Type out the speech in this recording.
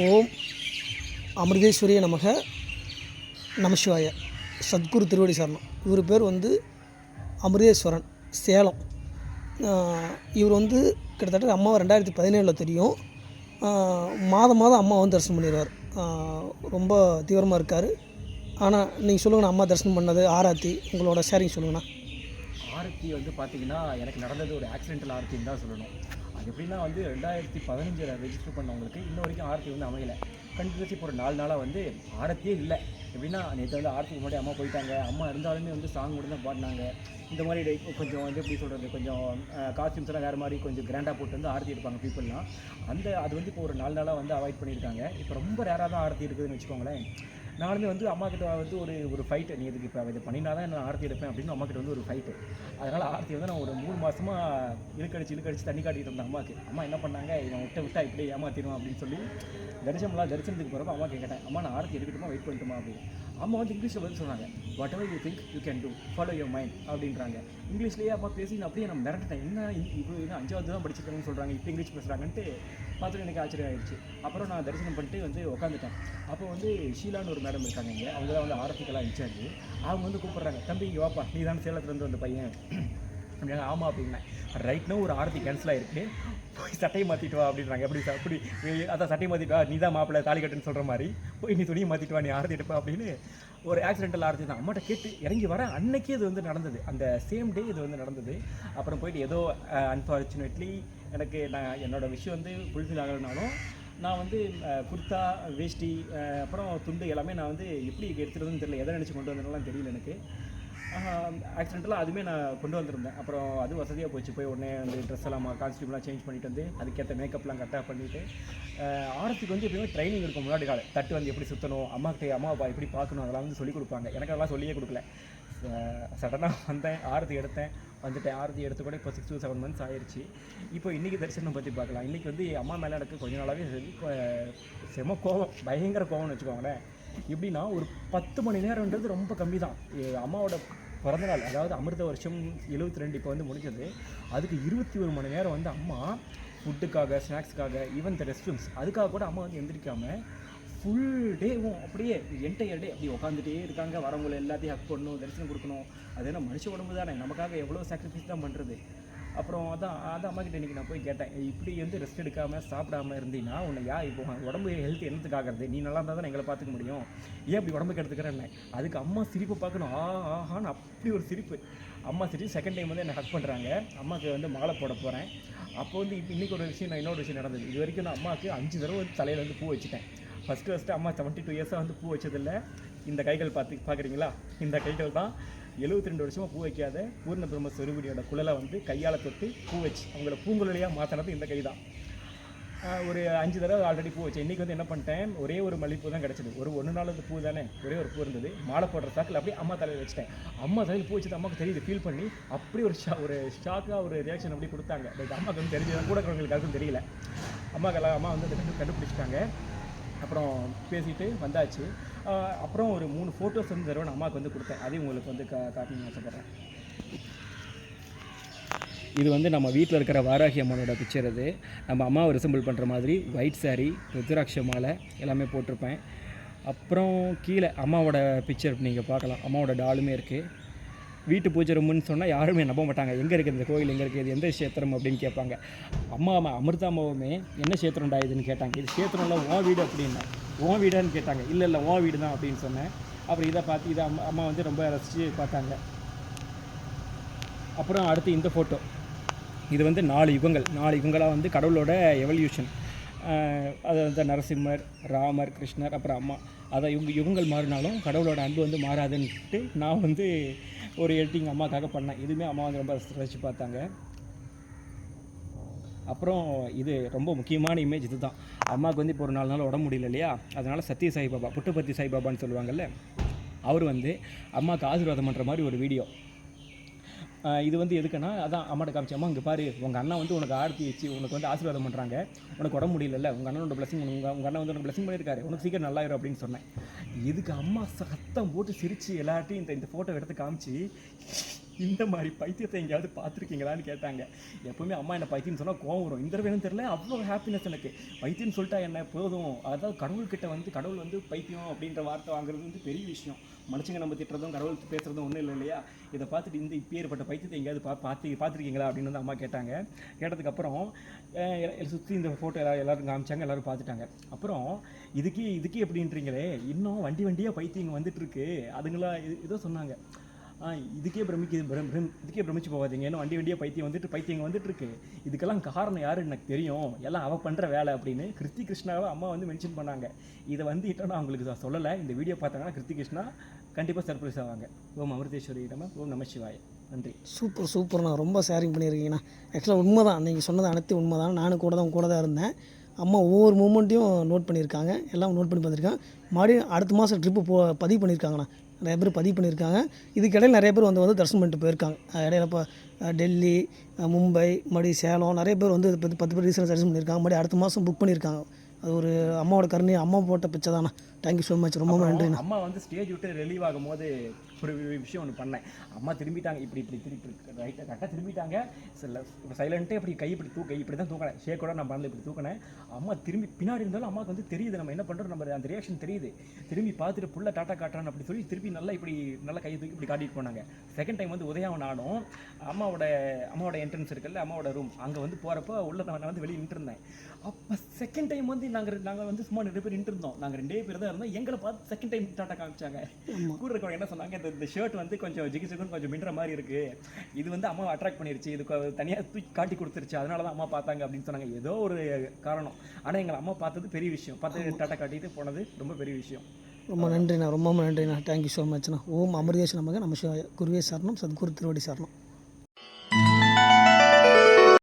ஓம் அமிர்தேஸ்வரிய நமக நமசிவாய. சத்குரு திருவடி சரணம். இவர் பேர் வந்து அமிர்தேஸ்வரன், சேலம். இவர் வந்து கிட்டத்தட்ட அம்மாவை 2017 தெரியும். மாதம் மாதம் அம்மா வந்து தரிசனம் பண்ணிடுவார். ரொம்ப தீவிரமாக இருக்கார். ஆனால் நீங்கள் சொல்லுங்கண்ணா, அம்மா தரிசனம் பண்ணது ஆராத்தி உங்களோட ஷேரிங் சொல்லுங்கண்ணா. ஆரத்தி வந்து பார்த்தீங்கன்னா, எனக்கு நடந்தது ஒரு ஆக்சிடென்டல் ஆரத்தின்னு தான் சொல்லணும். அது எப்படின்னா வந்து 2015 ரெஜிஸ்டர் பண்ணவங்களுக்கு இன்ன வரைக்கும் ஆரத்தி வந்து அமையலை. கண்டினியூஸி இப்போ ஒரு 4 நாளாக வந்து ஆரத்தியே இல்லை. எப்படின்னா, நேற்று வந்து ஆரத்திக்கு முன்னாடி அம்மா போயிட்டாங்க. அம்மா இருந்தாலுமே வந்து சாங் மட்டும் தான் பாடினாங்க. இந்த மாதிரி கொஞ்சம் வந்து எப்படி சொல்கிறது, கொஞ்சம் காஸ்டியூம்ஸ் எல்லாம் வேறு மாதிரி கொஞ்சம் கிராண்டாக போட்டு வந்து ஆரத்தி எடுப்பாங்க பீப்புளெலாம். அது வந்து இப்போ ஒரு 4 நாளாக வந்து அவாய்ட் பண்ணியிருக்காங்க. இப்போ ரொம்ப ரேராக தான் ஆரத்தி இருக்குதுன்னு வச்சுக்கோங்களேன். நானுமே வந்து அம்மா கிட்ட வந்து ஒரு ஃபைட்டு, நீ இதுக்கு இப்போ இது பண்ணினா தான் நான் ஆரத்தி எடுப்பேன் அப்படின்னு அம்மா கிட்ட வந்து ஒரு ஃபைட்டு. அதனால் ஆரத்தி வந்து நான் ஒரு 3 மாதமாக இழுக்கடிச்சு தண்ணி காட்டிகிட்டு இருந்தேன் அம்மாவுக்கு. அம்மா என்ன பண்ணாங்க, இவன் விட்டா இப்படி ஏமாற்றிடுவான் அப்படின்னு சொல்லி தரிசனத்துக்கு போகிறப்ப அம்மா கேட்டேன், அம்மா நான் ஆரத்தி எடுக்கட்டுமா வெயிட் பண்ணிட்டுமா அப்படின்னு. அம்மா வந்து இங்கிலீஷில் வந்து சொன்னாங்க, what ever you think you can do, follow your mind அப்படின்றாங்க. இங்கிலீஷ்லேயே அம்மா பேசி நான் அப்படியே நான் மிரட்டேன். என்ன இப்போ இன்னும் 5வது தான் படிச்சிருக்காங்கன்னு சொல்கிறாங்க, இப்போ இங்கிலீஷ் பேசுகிறாங்கன்ட்டு பார்த்துட்டு எனக்கு ஆச்சரியம் ஆயிடுச்சு. அப்புறம் நான் தரிசனம் பண்ணிட்டு வந்து உட்காந்துட்டேன். அப்போ வந்து ஷீலான்னு ஒரு மேடம் இருக்காங்க இங்கே, அவங்க தான் வந்து ஆரத்திக்கெல்லாம் இன்சார்ஜ். அவங்க வந்து கூப்பிட்றாங்க, தம்பி இங்கே வாப்பா, நீ தான் சேலத்துலேருந்து வந்த பையன் அப்படின்னா. ஆமாம் அப்படின்னேன். ரைட்னா ஒரு ஆரத்தி கேன்சல் ஆகிருக்கு, போய் சட்டையை மாற்றிட்டு வா அப்படின்றாங்க. அப்படி அதான் சட்டையை மாற்றிட்டு வா, நீ தான் மாப்பிள்ளை தாலி கட்டுன்னு சொல்கிற மாதிரி, போய் நீ துணியை மாற்றிட்டு வா, நீ ஆரத்தி எடுப்பா அப்படின்னு. ஒரு ஆக்சிடென்டல் ஆரத்தி தான். அம்மாட்ட கேட்டு இறங்கி வர அன்னைக்கே இது வந்து நடந்தது, அந்த சேம் டே இது வந்து நடந்தது. அப்புறம் போயிட்டு ஏதோ அன்ஃபார்ச்சுனேட்லி எனக்கு என்னோடய விஷயம் வந்து ஃபுல்ஃபில் ஆகலைனாலும் நான் வந்து குர்த்தா, வேஷ்டி, அப்புறம் துண்டு எல்லாமே நான் வந்து எப்படி எடுத்துகிறதுன்னு தெரியல, எதை நினச்சி கொண்டு வந்ததுனாலாம் தெரியல எனக்கு. ஆக்சிடென்டெலாம் அதுவுமே நான் கொண்டு வந்திருந்தேன். அப்புறம் அது வசதியாக போச்சு. போய் உடனே அந்த ட்ரெஸ் எல்லாம் காஸ்டியூம்லாம் சேஞ்ச் பண்ணிட்டு வந்து அதுக்கேற்ற மேக்கப்லாம் கரெக்டாக பண்ணிவிட்டு, ஆரத்திக்கு வந்து எப்பயுமே ட்ரைனிங் இருக்கும். முன்னாடி கால தட்டு வந்து எப்படி சுற்றணும், அம்மாவை எப்படி பார்க்கணும், அதெல்லாம் வந்து சொல்லிக் கொடுப்பாங்க. எனக்கு அதெல்லாம் சொல்லியே கொடுக்கல. சடனாக வந்தேன், ஆரத்தி எடுத்தேன், வந்துட்டேன். ஆரத்தி எடுத்து கூட இப்போ 6 to 7 months ஆயிடுச்சு. இப்போ இன்றைக்கி தரிசனம் பற்றி பார்க்கலாம். இன்றைக்கி வந்து அம்மா மேலே எனக்கு கொஞ்ச நாளாகவே செம கோவம், பயங்கர கோவம்னு வச்சுக்கோங்களேன். எப்படின்னா, ஒரு 10 மணி நேரம்ன்றது ரொம்ப கம்மி தான். அம்மாவோட பிறந்தநாள், அதாவது அமிர்த வருஷம் 72 இப்போ வந்து முடிஞ்சது. அதுக்கு 21 மணி நேரம் வந்து அம்மா ஃபுட்டுக்காக, ஸ்நாக்ஸுக்காக, ஈவன் த ரெஸ்ட் ரூம்ஸ், அதுக்காக கூட அம்மா வந்து எந்திரிக்காமல் ஃபுல் டேவும் அப்படியே என்டையர் டே அப்படி உட்காந்துட்டே இருக்காங்க. வரவங்களை எல்லாத்தையும் ஹக் பண்ணணும், தரிசனம் கொடுக்கணும். அது என்ன மனுஷ உடம்பு தானே, நமக்காக எவ்வளோ சாக்ரிஃபைஸ் தான் பண்ணுறது. அப்புறம் அதான் அம்மா கிட்ட இன்றைக்கி நான் போய் கேட்டேன், இப்படி வந்து ரெஸ்ட் எடுக்காமல் சாப்பிடாமல் இருந்தீங்கன்னா உன்னை இப்போ உடம்பு ஹெல்த் என்னத்துக்காகிறது, நீ நல்லா இருந்தால் தான் எங்களை பார்த்துக்க முடியும், ஏன் அப்படி உடம்புக்கு எடுத்துக்கிறேன்னு. அதுக்கு அம்மா சிரிப்பு பார்க்கணும், ஆஹான்னு அப்படி ஒரு சிரிப்பு. அம்மா சிரிப்பு. செகண்ட் டைம் வந்து என்னை ஹக் பண்ணுறாங்க. அம்மாவுக்கு வந்து மாலை போட போகிறேன். அப்போ வந்து இப்போ இன்றைக்கி ஒரு விஷயம், இன்னொரு விஷயம் நடந்தது. இது வரைக்கும் நான் அம்மாவுக்கு 5 தடவை வந்து தலையில் வந்து பூ வச்சுட்டேன். ஃபஸ்ட்டு அம்மா 72 இயர்ஸாக வந்து பூ வச்சதில்லை. இந்த கைகள் பார்க்குறீங்களா, இந்த கைகள் தான் 72 வருஷமாக பூ வைக்காத பூர்ண பிரம்ம சொருபடியோட குழலை வந்து கையால் தொட்டு பூ வச்சு அவங்களோட பூங்குழலியாக மாற்றினது இந்த கை தான். ஒரு 5 தடவை ஆல்ரெடி பூ வச்சேன். இன்றைக்கி வந்து என்ன பண்ணிட்டேன், ஒரே ஒரு மல்லிப்பூ தான் கிடச்சிது. ஒரு நாள் பூ தானே, ஒரே ஒரு பூ இருந்தது. மாலை போடுற சாக்கில் அப்படியே அம்மா தலையில் வச்சுட்டேன். அம்மா தலையில் பூ வச்சது அம்மாவுக்கு தெரியுது, ஃபீல் பண்ணி அப்படி ஒரு ஷாக்காக ஒரு ரியாக்ஷன் அப்படி கொடுத்தாங்க. பட் அம்மாவுக்கு வந்து தெரிஞ்சது கூட இருக்கிறவங்களுக்கு அதுவும் தெரியல. அம்மா வந்து கண்டுபிடிச்சிட்டாங்க. அப்புறம் பேசிட்டு வந்தாச்சு. அப்புறம் ஒரு 3 ஃபோட்டோஸ் வந்து தடவை நான் அம்மாவுக்கு வந்து கொடுத்தேன். அதையும் உங்களுக்கு வந்து காட்டணும்னு ஆசைப்பட்றேன். இது வந்து நம்ம வீட்டில் இருக்கிற வாராகி அம்மனோட பிக்சர். இது நம்ம அம்மாவை ரிசம்பிள் பண்ணுற மாதிரி ஒயிட் சாரீ, ருத்ராட்ச மாலை எல்லாமே போட்டிருப்பேன். அப்புறம் கீழே அம்மாவோட பிக்சர் நீங்கள் பார்க்கலாம். அம்மாவோட டாலுமே இருக்குது. வீட்டு பூஜை ரூமுன்னு சொன்னால் யாருமே நம்ப மாட்டாங்க. எங்கே இருக்குது இந்த கோயில், எங்கே இருக்குது, இது எந்த க்ஷேத்திரம் அப்படின்னு கேட்பாங்க. அம்மா அமிர்தாமாவுமே என்ன க்ஷேத்திரம்டா இதுன்னு கேட்டாங்க. இது க்ஷேத்திரம்ல உன் வீடு அப்படின்னா, உன் வீடான்னு கேட்டாங்க. இல்லை உன் வீடு தான் அப்படின்னு சொன்னேன். அப்புறம் இதை பார்த்து இதை அம்மா வந்து ரொம்ப ரசித்து பார்த்தாங்க. அப்புறம் அடுத்து இந்த ஃபோட்டோ, இது வந்து 4 யுகங்களாக வந்து கடவுளோட எவல்யூஷன். அது வந்து நரசிம்மர், ராமர், கிருஷ்ணர், அப்புறம் அம்மா. அதை யுகங்கள் மாறினாலும் கடவுளோட அன்பு வந்து மாறாதுன்ட்டு நான் வந்து ஒரு எடிட்டிங் அம்மாக்காக பண்ணேன். இதுவுமே அம்மா வந்து ரொம்ப ரசித்து பார்த்தாங்க. அப்புறம் இது ரொம்ப முக்கியமான இமேஜ். இது தான் அம்மாவுக்கு வந்து இப்போ ஒரு 4 நாள் உடம்பு முடியல இல்லையா, அதனால் சத்ய சாய்பாபா, புட்டுப்பத்தி சாய்பாபான்னு சொல்லுவாங்கள்ல, அவர் வந்து அம்மாவுக்கு ஆசீர்வாதம் பண்ணுற மாதிரி ஒரு வீடியோ. இது வந்து எதுக்குன்னா, அதான் அம்மாட்ட காமிச்சு, அம்மா இங்கே பாரு, உங்கள் அண்ணன் வந்து உனக்கு ஆரத்தி வச்சு உனக்கு வந்து ஆசீர்வாதம் பண்ணுறாங்க, உனக்கு உடம்பு முடியல, உங்கள் அண்ணனோட பிளஸிங், உங்கள் அண்ணன் வந்து உனக்கு பிளஸிங் பண்ணியிருக்காரு, உனக்கு சீக்கிரம் நல்லாயிரும் அப்படின்னு சொன்னேன். இதுக்கு அம்மா சத்தம் போட்டு சிரித்து எல்லார்ட்டையும் இந்த ஃபோட்டோ எடுத்து காமிச்சு இந்த மாதிரி பைத்தியத்தை எங்கேயாவது பார்த்துருக்கீங்களான்னு கேட்டாங்க. எப்பவுமே அம்மா என்ன பைத்தியம்னு சொன்னால் கோவம் வரும். இந்த தடவை என்னன்னு தெரியல, அவ்வளோ ஹாப்பினஸ் எனக்கு. பைத்தியம்னு சொல்லிட்டா என்ன போதும். அதாவது கடவுள்கிட்ட வந்து கடவுள் வந்து பைத்தியம் அப்படின்ற வார்த்தை வாங்குறது வந்து பெரிய விஷயம். மனுஷங்க நம்ம திட்டுறதும் கடவுள் பேசுகிறதும் ஒன்றும் இல்லை இல்லையா? இதை பார்த்துட்டு இந்த இப்பேற்பட்ட பைத்தியத்தை எங்கேயாவது பார்த்துருக்கீங்களா அப்படின்னு வந்து அம்மா கேட்டாங்க. கேட்டதுக்கப்புறம் சுற்றி இந்த ஃபோட்டோ எல்லாரும் காமிச்சாங்க, எல்லோரும் பார்த்துட்டாங்க. அப்புறம் இதுக்கே எப்படின்றீங்களே, இன்னும் வண்டியாக பைத்தியம் வந்துட்டுருக்கு அதுங்களா ஏதோ சொன்னாங்க. இதுக்கே பிரமிச்சு போகாதீங்க, இன்னும் வண்டியாக பைத்தியம் வந்துட்டுருக்கு. இதுக்கெல்லாம் காரணம் யாருன்னு எனக்கு தெரியும், எல்லாம் அவள் பண்ணுற வேலை அப்படின்னு கிருத்தி கிருஷ்ணாவை அம்மா வந்து மென்ஷன் பண்ணாங்க. இதை வந்து நான் அவங்களுக்கு சொல்லலை. இந்த வீடியோ பார்த்தாங்கன்னா கிருத்தி கிருஷ்ணா கண்டிப்பாக சர்ப்ரைஸ் ஆவாங்க. ஓம் அமிர்தேஸ்வரி நம, ஓம் நம சிவாய. நன்றி. சூப்பர்ண்ணா, ரொம்ப ஷேரிங் பண்ணியிருக்கீங்கண்ணா. ஆக்சுவலாக உண்மை தான், நீங்கள் சொன்னது அனைத்து உண்மை தான். நானும் கூட தான் இருந்தேன். அம்மா ஒவ்வொரு மூமெண்ட்டையும் நோட் பண்ணியிருக்காங்க, எல்லாம் நோட் பண்ணி பார்த்துருக்கேன். மறுபடியும் அடுத்த மாதம் ட்ரிப்பு பதிவு பண்ணியிருக்காங்கண்ணா. நிறைய பேர் பதிவு பண்ணியிருக்காங்க. இதுக்கிடையில் நிறைய பேர் வந்து தரிசனம் பண்ணிட்டு போயிருக்காங்க. இடையில இப்போ டெல்லி, மும்பை, மறுபடியும் சேலம் நிறைய பேர் வந்து 10 பேர் ரீசெண்டாக தரிசனம் பண்ணியிருக்காங்க. மறுபடியும் அடுத்த மாதம் புக் பண்ணியிருக்காங்க. அது ஒரு அம்மாவோட கருணை, அம்மா போட்ட பிச்சை தானே. தேங்க்யூ ஸோ மச், ரொம்ப நன்றிண்ணா. அம்மா வந்து ஸ்டேஜ் விட்டு ரிலீவ் ஆகும் போது ஒரு விஷயம் ஒன்று பண்ணேன். அம்மா திரும்பிட்டாங்க, இப்படி ரைட்டாக கரெக்டாக திரும்பிட்டாங்க. சைலண்ட்டே இப்படி கை இப்படி தான் தூக்கினேன். ஷேக்கோட நான் பண்ணல, இப்படி தூக்கினேன். அம்மா திரும்பி பின்னாடி இருந்தாலும் அம்மாவுக்கு வந்து தெரியுது நம்ம என்ன பண்ணுறோம், நம்ம அந்த ரியாக்ஷன் தெரியுது. திரும்பி பார்த்துட்டு புள்ள டாட்டா காட்டுறான்னு அப்படி சொல்லி திருப்பி நல்லா கையை தூக்கி இப்படி காட்டிட்டு போனாங்க. செகண்ட் டைம் வந்து உதயாவும் நானும் அம்மாவோட என்ட்ரன்ஸ் இருக்குல்ல, அம்மாவோட ரூம், அங்கே வந்து போகிறப்போ உள்ள நான் வந்து வெளியே நின்றுருந்தேன். அப்போ செகண்ட் டைம் வந்து நாங்கள் வந்து சும்மா 2 பேர் நின்றுருந்தோம். நாங்கள் 2 பேர் தான் இருந்தோம். எங்களை பார்த்து செகண்ட் டைம் டாட்டா காமிச்சாங்க. கூட இருக்கவங்க என்ன சொன்னாங்க, இந்த ஷர்ட் வந்து கொஞ்சம் ஜிகிஜிகுன்னு கொஞ்சம் மின்ற மாதிரி இருக்குது, இது வந்து அம்மாவை அட்ராக்ட் பண்ணிருச்சு, இது தனியாக தூக்கி காட்டி கொடுத்துருச்சு, அதனால தான் அம்மா பார்த்தாங்க அப்படின்னு சொன்னாங்க. ஏதோ ஒரு காரணம். ஆனால் எங்களை அம்மா பார்த்தது பெரிய விஷயம். பார்த்து டாட்டா காட்டிட்டு போனது ரொம்ப பெரிய விஷயம். ரொம்ப நன்றிண்ணா, ரொம்ப நன்றிண்ணா. தேங்க்யூ ஸோ மச்ண்ணா. ஓம் அமிர்தேஸ்வரி நமக நம சிவாய. குருவே சரணம், சத்குரு திருவடி சரணம்.